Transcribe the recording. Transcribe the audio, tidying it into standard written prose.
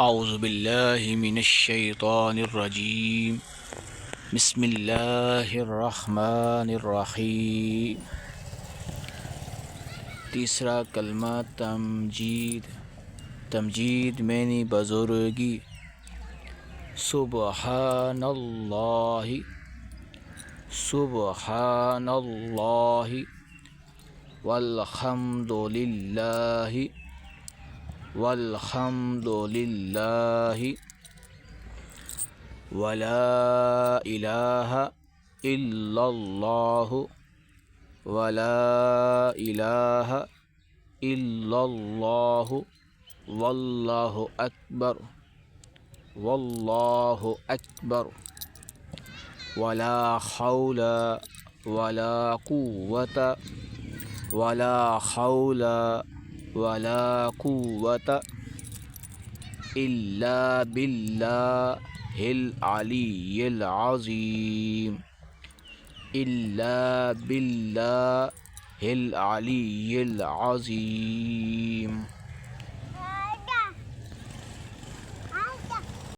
أعوذ بالله من الشيطان الرجيم بسم الله الرحمن الرحيम। तीसरा कलमा तमजीद। तमजीद मैंने बुज़ुर्गी। सुबहानल्लाहि सुबहानल्लाहि वल्हम्दुलिल्लाहि वल्हम्दुलिल्लाहि वला इलाहा इल्लल्लाहु वला इलाहा इल्लल्लाहु वल्लाहु अकबर वल्लाहु अकबर वला हौला वला कुव्वता वला हौला वला कुव्वता इल्ला बिल्लाहिल अलिय्यिल अज़ीम इल्ला बिल्लाहिल अलिय्यिल अज़ीम।